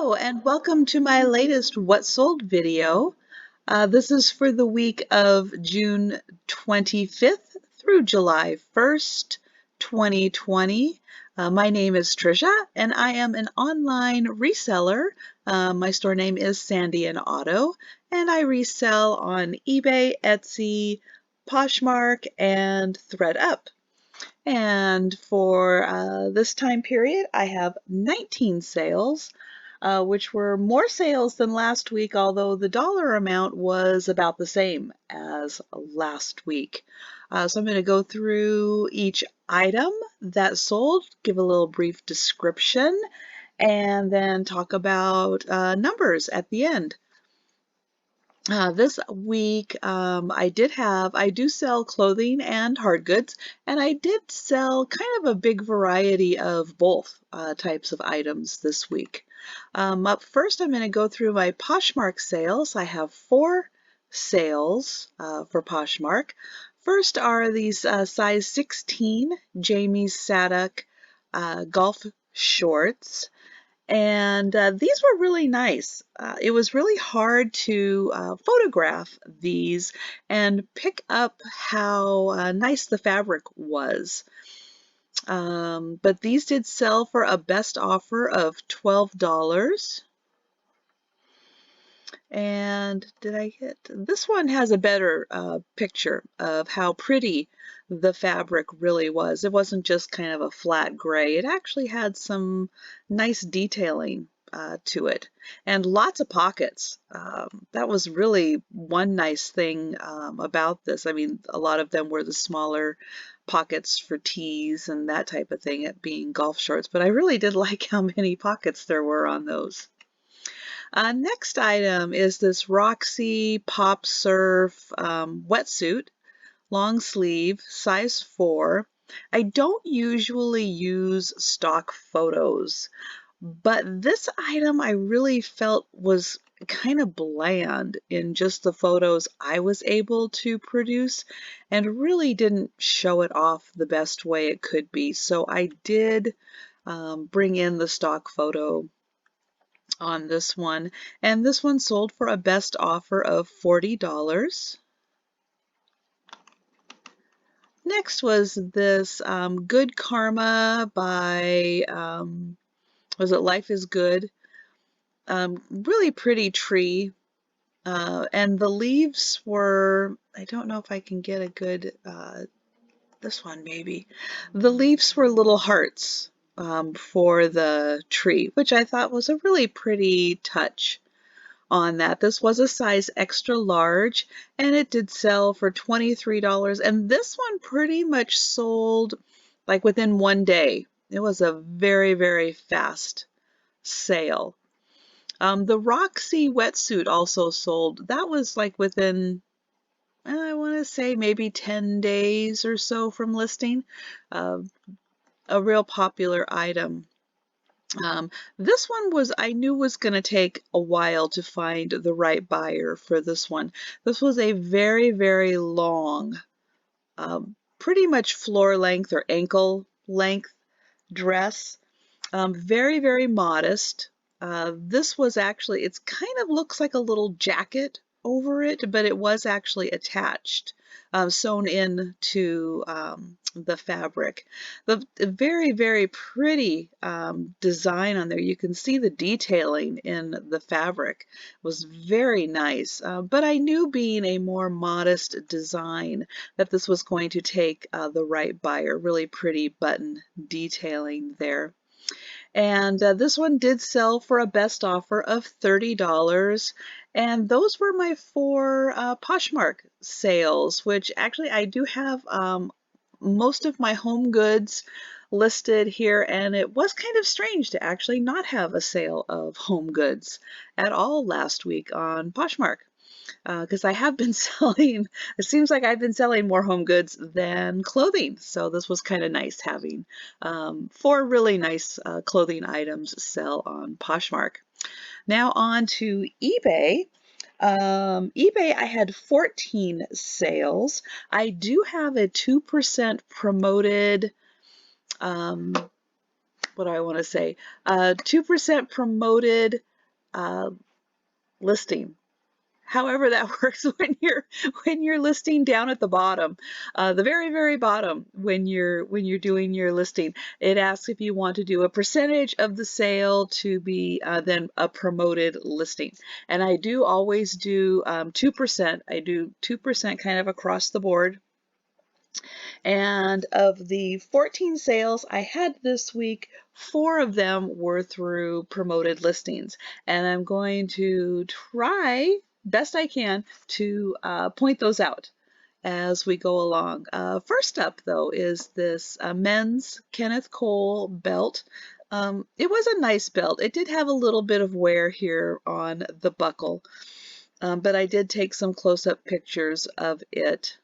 Hello and welcome to my latest What Sold video. This is for the week of June 25th through July 1st, 2020. My name is Trisha and I am an online reseller. My store name is SANDYANDOTTO and I resell on eBay, Etsy, Poshmark, and Thredup. And for this time period, I have 19 sales, which were more sales than last week, although the dollar amount was about the same as last week. So I'm going to go through each item that sold, give a little brief description, and then talk about numbers at the end. This week, I do sell clothing and hard goods, and I did sell kind of a big variety of both types of items this week. Up first, I'm going to go through my Poshmark sales. I have 4 sales for Poshmark. First are these size 16 Jamie's Saddock golf shorts. And these were really nice. It was really hard to photograph these and pick up how nice the fabric was. But these did sell for a best offer of $12. And did I hit? This one has a better picture of how pretty the fabric really was. It wasn't just kind of a flat gray. It actually had some nice detailing to it and lots of pockets. That was really one nice thing about this. I mean, a lot of them were the smaller pockets for tees and that type of thing, it being golf shorts, but I really did like how many pockets there were on those. Next item is this Roxy Pop Surf wetsuit, long sleeve, size 4. I don't usually use stock photos, but this item I really felt was kind of bland in just the photos I was able to produce and really didn't show it off the best way it could be. So I did bring in the stock photo on this one, and this one sold for a best offer of $40. Next was this Good Karma by, was it Life is Good? Really pretty tree, and the leaves were, I don't know if I can get a good, this one maybe. The leaves were little hearts. For the tree, which I thought was a really pretty touch on that. This was a size extra large and it did sell for $23, and this one pretty much sold like within one day. It was a very, very fast sale. The Roxy wetsuit also sold. That was like within, I want to say maybe 10 days or so from listing. A real popular item. This one I knew was going to take a while to find the right buyer for this one. This was a very, very long, pretty much floor length or ankle length dress. Very, very modest. This was actually, it's kind of looks like a little jacket over it, but it was actually attached, sewn into the fabric. The very, very pretty design on there. You can see the detailing in the fabric was very nice, but I knew being a more modest design that this was going to take the right buyer. Really pretty button detailing there. And this one did sell for a best offer of $30. And those were my 4 Poshmark sales, which actually I do have most of my home goods listed here, and it was kind of strange to actually not have a sale of home goods at all last week on Poshmark. Because I have been selling, it seems like I've been selling more home goods than clothing. So this was kind of nice having 4 really nice clothing items sell on Poshmark. Now on to eBay. eBay, I had 14 sales. I do have a 2% promoted, what do I want to say? 2% promoted uh, listing. However that works when you're listing down at the bottom, the very bottom, when you're doing your listing, it asks if you want to do a percentage of the sale to be then a promoted listing. And I do always do 2%. I do 2% kind of across the board. And of the 14 sales I had this week, 4 of them were through promoted listings. And I'm going to try best I can to point those out as we go along. First up, though, is this men's Kenneth Cole belt. It was a nice belt. It did have a little bit of wear here on the buckle, but I did take some close-up pictures of it.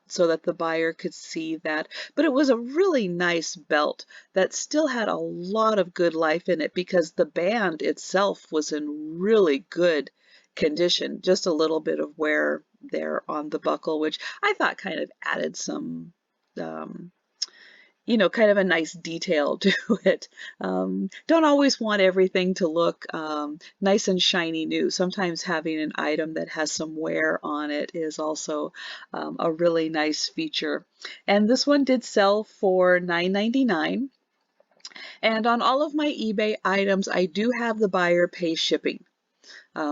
So that the buyer could see that. But it was a really nice belt that still had a lot of good life in it because the band itself was in really good condition. Just a little bit of wear there on the buckle, which I thought kind of added some kind of a nice detail to it. Don't always want everything to look nice and shiny new. Sometimes having an item that has some wear on it is also a really nice feature. And this one did sell for $9.99. And on all of my eBay items, I do have the buyer pay shipping.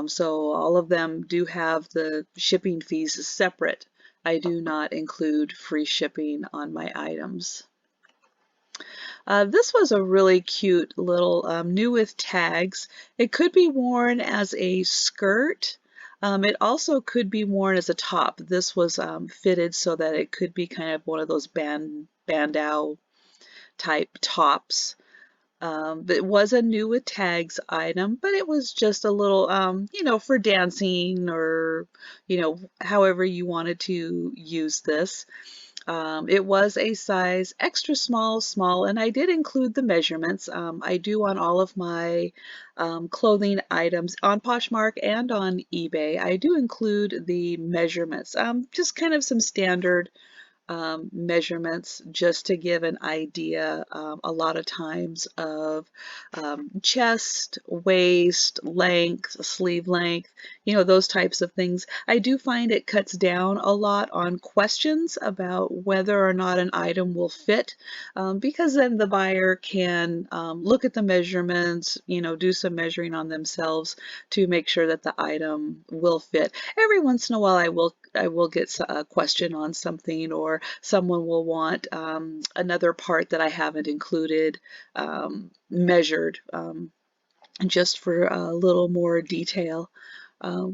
So all of them do have the shipping fees separate. I do not include free shipping on my items. This was a really cute little new with tags. It could be worn as a skirt. It also could be worn as a top. This was fitted so that it could be kind of one of those bandeau type tops. It was a new with tags item, but it was just a little, for dancing or, however you wanted to use this. It was a size extra small, and I did include the measurements. I do on all of my clothing items on Poshmark and on eBay. I do include the measurements, just kind of some standard measurements just to give an idea a lot of times of chest, waist, length, sleeve length, those types of things. I do find it cuts down a lot on questions about whether or not an item will fit because then the buyer can look at the measurements, do some measuring on themselves to make sure that the item will fit. Every once in a while I will get a question on something, or someone will want another part that I haven't included measured just for a little more detail,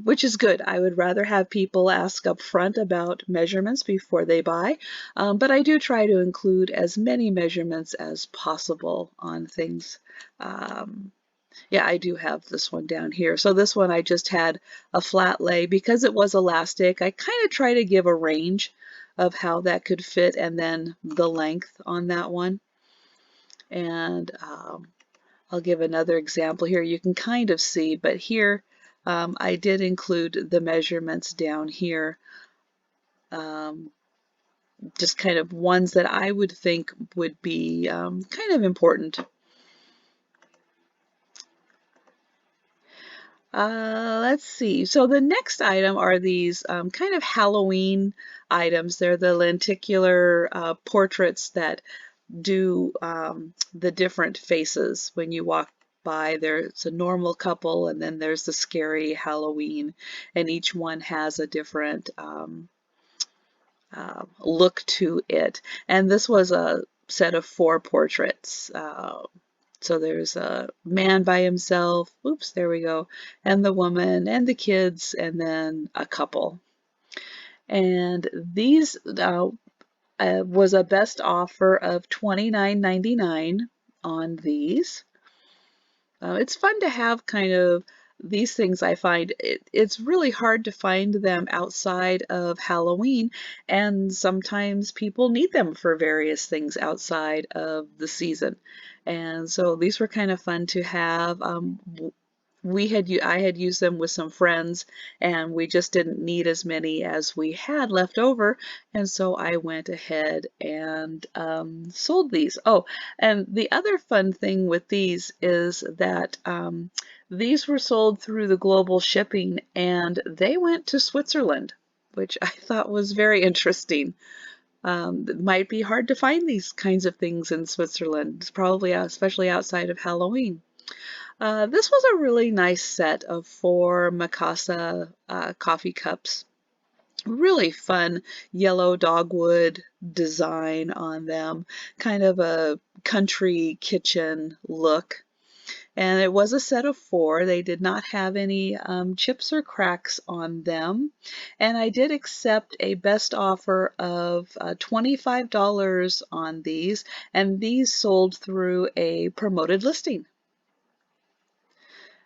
which is good. I would rather have people ask up front about measurements before they buy, but I do try to include as many measurements as possible on things. Yeah, I do have this one down here. So this one I just had a flat lay because it was elastic. I kind of try to give a range of how that could fit and then the length on that one. And I'll give another example here. You can kind of see, but here I did include the measurements down here. Just kind of ones that I would think would be kind of important. Let's see. So the next item are these kind of Halloween items. They're the lenticular portraits that do the different faces when you walk by. There's a normal couple, and then there's the scary Halloween, and each one has a different look to it. And this was a set of 4 portraits. So there's a man by himself, oops, there we go, and the woman and the kids, and then a couple. And these was a best offer of $29.99 on these. It's fun to have kind of these things. I find it's really hard to find them outside of Halloween, and sometimes people need them for various things outside of the season. And so these were kind of fun to have. I had used them with some friends, and we just didn't need as many as we had left over, and so I went ahead and sold these. Oh, and the other fun thing with these is that these were sold through the global shipping, and they went to Switzerland, which I thought was very interesting. It might be hard to find these kinds of things in Switzerland. It's probably especially outside of Halloween. This was a really nice set of 4 Mikasa coffee cups. Really fun yellow dogwood design on them, kind of a country kitchen look. And it was a set of 4. They did not have any chips or cracks on them. And I did accept a best offer of $25 on these, and these sold through a promoted listing.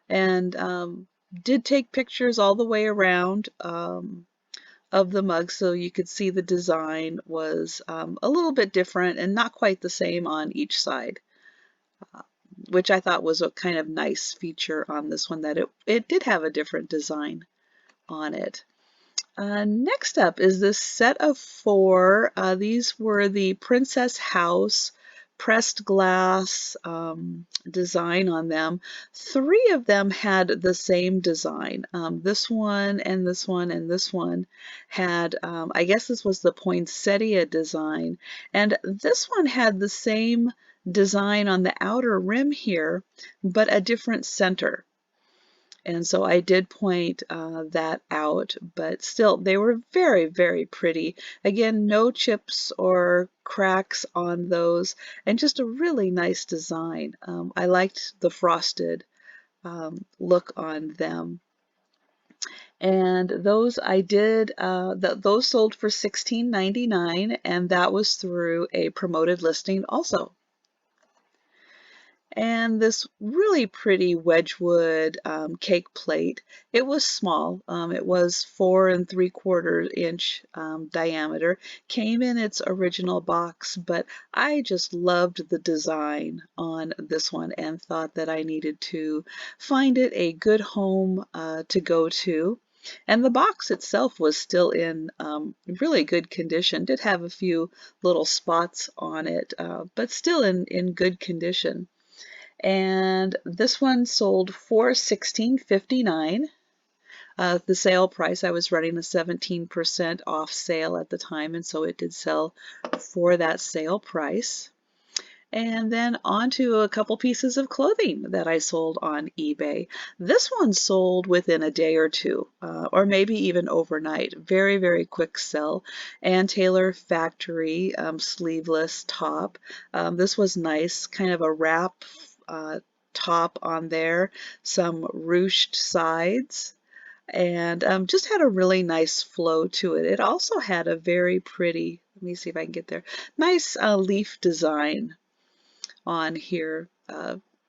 And did take pictures all the way around of the mug so you could see the design was a little bit different and not quite the same on each side, which I thought was a kind of nice feature on this one, that it did have a different design on it. Next up is this set of 4. These were the Princess House pressed glass design on them. 3 of them had the same design. This one and this one and this one had, I guess this was the poinsettia design, and this one had the same design on the outer rim here, but a different center. And so I did point that out, but still they were very, very pretty. Again, no chips or cracks on those, and just a really nice design. I liked the frosted look on them. And those I did, those sold for $16.99, and that was through a promoted listing also. And this really pretty Wedgwood cake plate. It was small. It was 4 3/4 inch diameter. Came in its original box, but I just loved the design on this one and thought that I needed to find it a good home to go to. And the box itself was still in really good condition. Did have a few little spots on it, but still in good condition. And this one sold for $16.59. The sale price, I was running a 17% off sale at the time, and so it did sell for that sale price. And then on to a couple pieces of clothing that I sold on eBay. This one sold within a day or two, or maybe even overnight. Very, very quick sell. Ann Taylor Factory sleeveless top. This was nice, kind of a wrap top on there, some ruched sides, and just had a really nice flow to it. It also had a very pretty, let me see if I can get there, nice leaf design on here.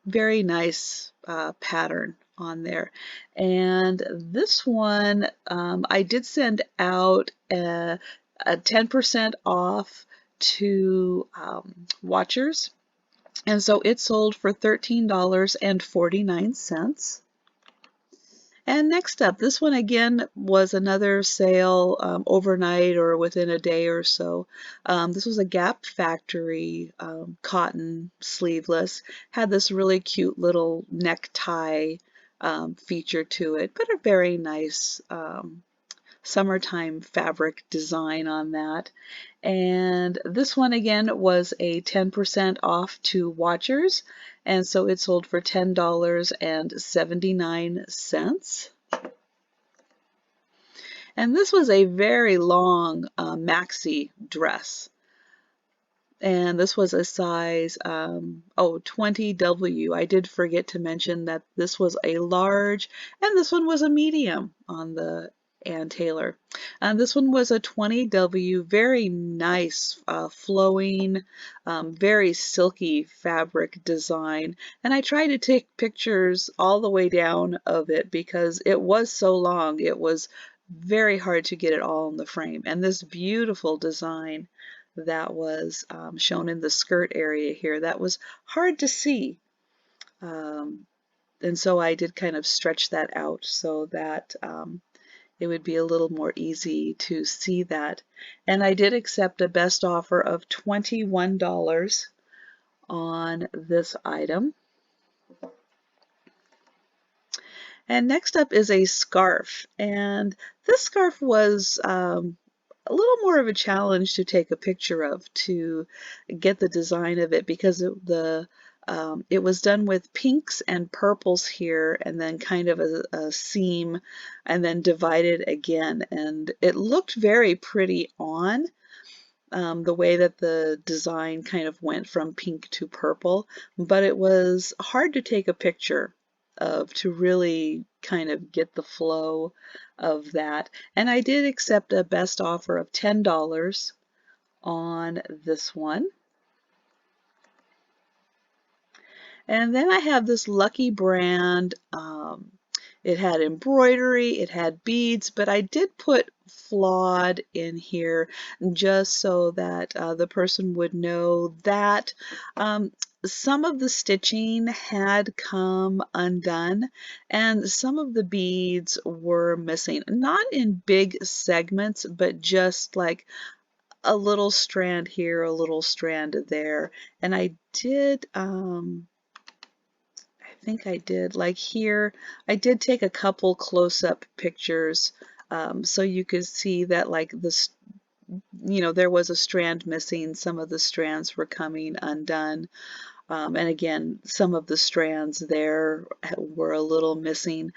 Very nice pattern on there. And this one, I did send out a 10% off to watchers. And so it sold for $13.49. And next up, this one again was another sale overnight or within a day or so. This was a Gap Factory cotton sleeveless. Had this really cute little necktie feature to it, but a very nice summertime fabric design on that. And this one again was a 10% off to watchers, and so it sold for $10.79. And this was a very long maxi dress. And this was a size 20W. I did forget to mention that this was a large, and this one was a medium on the Ann Taylor. This one was a 20W, very nice flowing, very silky fabric design. And I tried to take pictures all the way down of it because it was so long. It was very hard to get it all in the frame. And this beautiful design that was shown in the skirt area here, that was hard to see. and so I did kind of stretch that out so that it would be a little more easy to see that. And I did accept a best offer of $21 on this item. And next up is a scarf. And this scarf was a little more of a challenge to take a picture of to get the design of it, because it was done with pinks and purples here, and then kind of a seam, and then divided again. And it looked very pretty on. The way that the design kind of went from pink to purple, but it was hard to take a picture of to really kind of get the flow of that. And I did accept a best offer of $10 on this one. And then I have this Lucky brand. It had embroidery, it had beads, but I did put flawed in here just so that the person would know that some of the stitching had come undone and some of the beads were missing. Not in big segments, but just like a little strand here, a little strand there. And I did I think I did, like here, I did take a couple close-up pictures so you could see that like this, there was a strand missing, some of the strands were coming undone. And again, some of the strands there were a little missing,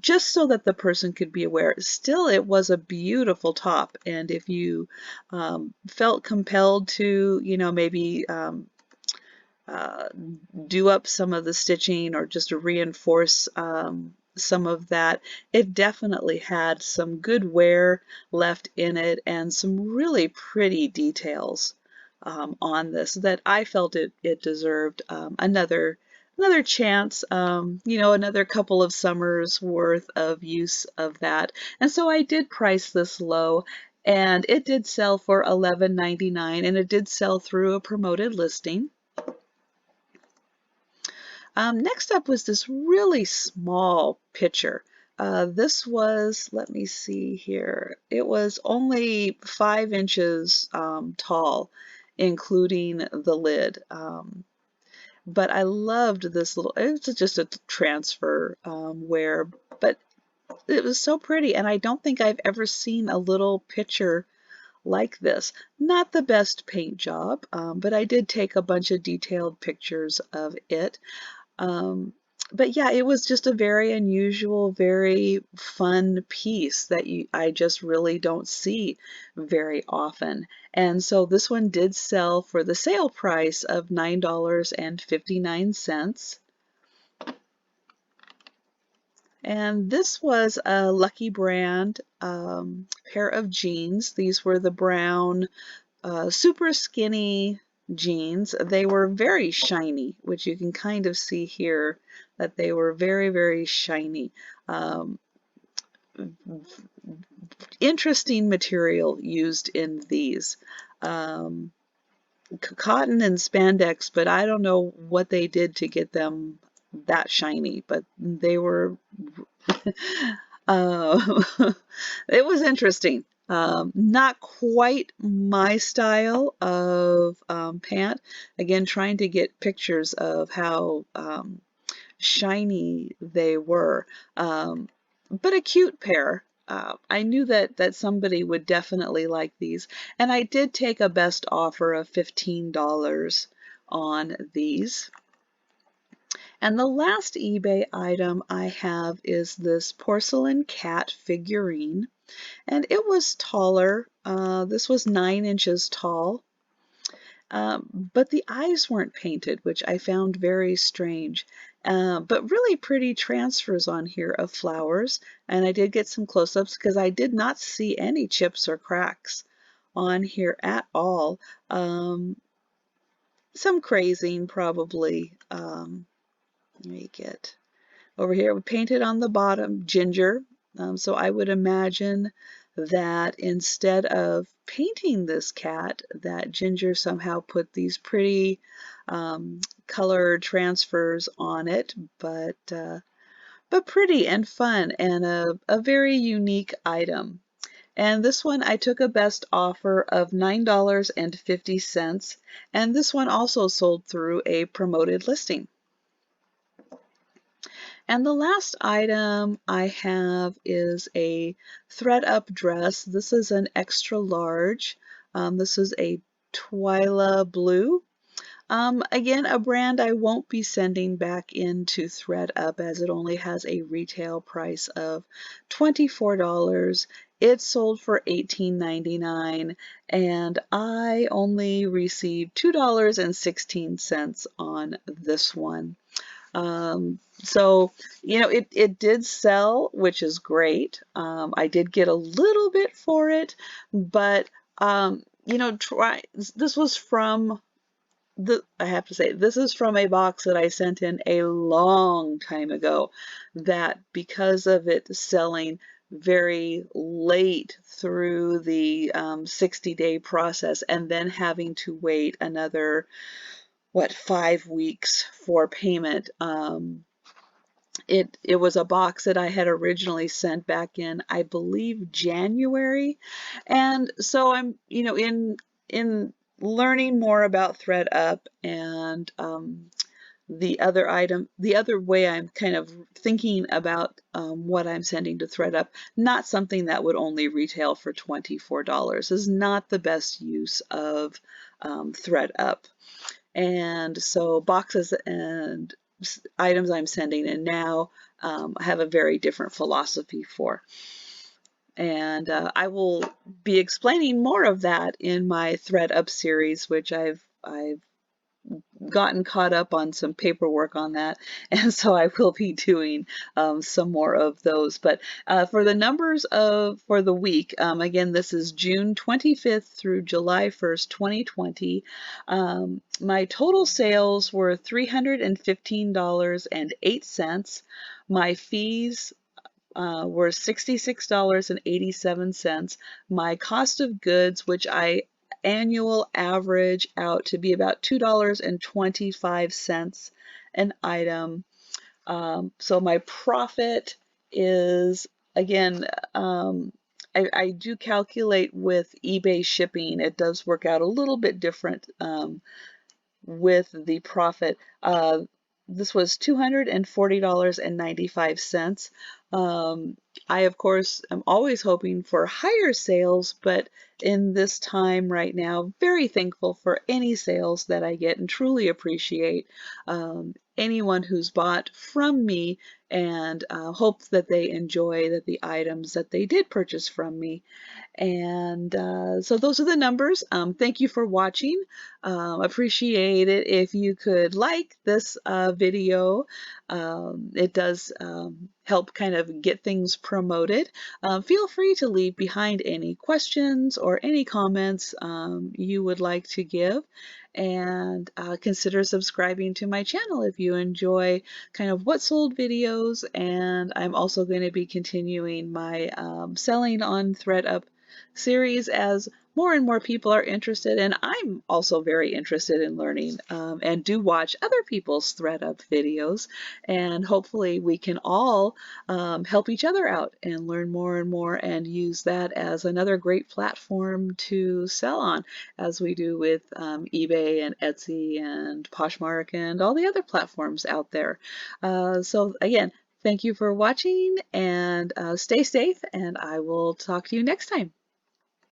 just so that the person could be aware. Still, it was a beautiful top, and if you felt compelled to, maybe do up some of the stitching or just to reinforce some of that, it definitely had some good wear left in it and some really pretty details on this that I felt it deserved another chance, another couple of summers worth of use of that. And so I did price this low, and it did sell for $11.99, and it did sell through a promoted listing. Next up was this really small picture. This was, let me see here, it was only 5 inches tall, including the lid. But I loved this little, it's just a transfer wear, but it was so pretty, and I don't think I've ever seen a little picture like this. Not the best paint job, but I did take a bunch of detailed pictures of it. But yeah, it was just a very unusual, very fun piece that I just really don't see very often. And so this one did sell for the sale price of $9.59. And this was a Lucky brand pair of jeans. These were the brown super skinny jeans. They were very shiny, which you can kind of see here that they were very, very shiny. Interesting material used in these. Cotton and spandex, but I don't know what they did to get them that shiny, but they were it was interesting. Not quite my style of pant. Again, trying to get pictures of how shiny they were. But a cute pair. I knew that somebody would definitely like these. And I did take a best offer of $15 on these. And the last eBay item I have is this porcelain cat figurine. And it was taller. This was 9 inches tall. But the eyes weren't painted, which I found very strange. But really pretty transfers on here of flowers. And I did get some close-ups because I did not see any chips or cracks on here at all. Some crazing probably. Let me get over here. We painted on the bottom ginger. So I would imagine that instead of painting this cat, that Ginger somehow put these pretty color transfers on it, but pretty and fun, and a very unique item. And this one I took a best offer of $9.50, and this one also sold through a promoted listing. And the last item I have is a thread-up dress. This is an extra large. This is a Twyla blue. Again, a brand I won't be sending back into thread-up, as it only has a retail price of $24. It sold for $18.99, and I only received $2.16 on this one. So, you know, it did sell, which is great. I did get a little bit for it, but, you know, this was from I have to say, this is from a box that I sent in a long time ago, that because of it selling very late through the 60-day process, and then having to wait another, what, 5 weeks for payment. It was a box that I had originally sent back in, I believe, January. And so I'm, you know, in learning more about thredup, and the other way I'm kind of thinking about what I'm sending to thredup, not something that would only retail for $24 is not the best use of thredup. And so boxes and items I'm sending in now, I have a very different philosophy for. And I will be explaining more of that in my thredup series, which I've gotten caught up on some paperwork on that, and so I will be doing some more of those. But for the numbers for the week, again, this is June 25th through July 1st, 2020. My total sales were $315.08. My fees were $66.87. My cost of goods, which I annual average out to be about $2.25 an item. So my profit is, again, I do calculate with eBay shipping. It does work out a little bit different with the profit. This was $240.95. I, of course, am always hoping for higher sales, but in this time right now, very thankful for any sales that I get, and truly appreciate anyone who's bought from me, and hope that they enjoy the items that they did purchase from me. And so those are the numbers. Thank you for watching. Appreciate it if you could like this video. It does help kind of get things promoted. Feel free to leave behind any questions or any comments you would like to give. And consider subscribing to my channel if you enjoy kind of what sold videos. And I'm also going to be continuing my selling on thredup series as more and more people are interested, and I'm also very interested in learning, and do watch other people's thredup videos, and hopefully we can all help each other out and learn more and more, and use that as another great platform to sell on, as we do with eBay and Etsy and Poshmark and all the other platforms out there. So again, thank you for watching, and stay safe, and I will talk to you next time.